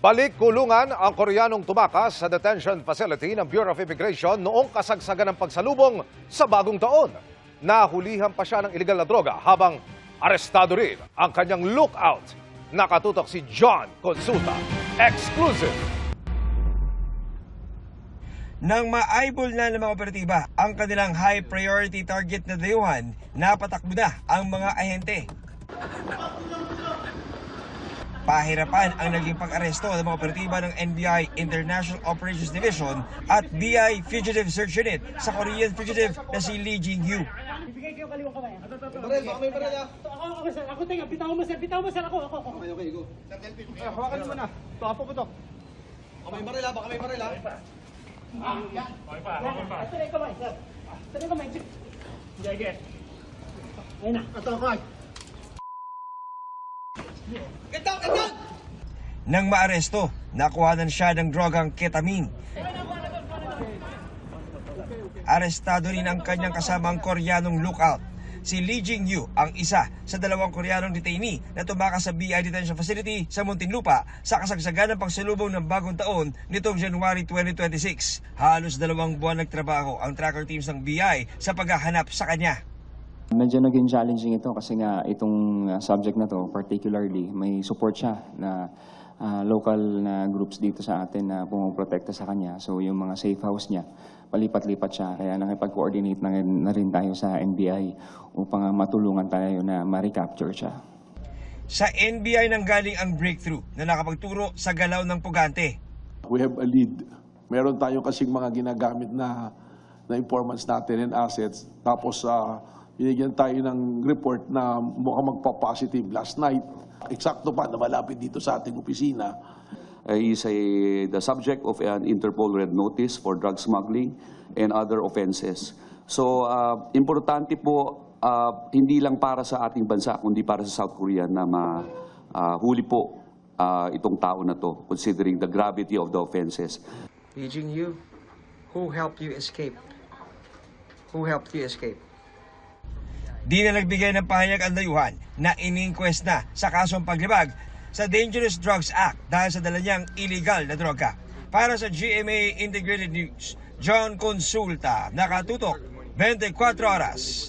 Balik kulungan ang Koreanong tumakas sa detention facility ng Bureau of Immigration noong kasagsagan ng pagsalubong sa bagong taon. Nahulihan pa siya ng iligal na droga habang arestado rin ang kanyang lookout. Nakatutok si John Consulta. Exclusive! Nang ma-eyeball na ng mga operatiba ang kanilang high priority target na dayuhan, napatakbo na ang mga ahente. Pahirapan ang naging pag-aresto ng mga operatiba ng NBI International Operations Division at BI Fugitive Search Unit sa Korean fugitive na si Lee Jing-hyu. Ibigay kayo kaliwang kamay. Barel, baka may barel ah. Ako sir, ako tinga, bitaw mo sir, ako. Okay, go. Hawakan mo na. Tapo po to. Baka may barel ah, baka may barel ah. Yan. Ito na yung kamay, sir. Ito na yung kamay. Sige. Ayun na. Ito ako ay. Nang maaresto, nakuhanan siya ng drogang ketamine. Arestado rin ang kanyang kasamang Koreanong lookout. Si Lee Jing-yu ang isa sa dalawang Koreanong detainee na tumakas sa BI Detention Facility sa Muntinlupa sa kasagsagan ng pagsalubong ng bagong taon nitong January 2026. Halos 2 buwan nagtrabaho ang tracker teams ng BI sa paghahanap sa kanya. Medyo naging challenging ito kasi nga itong subject na to, particularly may support siya na local na groups dito sa atin na pumoprotekta sa kanya. So yung mga safe house niya, palipat-lipat siya. Kaya nakipag-coordinate na rin tayo sa NBI upang matulungan tayo na ma-recapture siya. Sa NBI nanggaling ang breakthrough na nakapagturo sa galaw ng pugante. We have a lead. Meron tayong kasing mga ginagamit na informants natin and assets. Tapos binigyan tayo ng report na mukhang magpa-positive last night. Eksakto pa na malapit dito sa ating opisina. Is the subject of an Interpol Red Notice for drug smuggling and other offenses. So, importante po, hindi lang para sa ating bansa, kundi para sa South Korea na mahuli po itong tao na to, considering the gravity of the offenses. Lee Jing-yu, who helped you escape? Who helped you escape? Di na nagbigay ng pahayag ang dayuhan na ini-inquest na sa kasong paglibag sa Dangerous Drugs Act dahil sa dala niyang illegal na droga. Para sa GMA Integrated News, John Consulta, nakatutok 24 oras.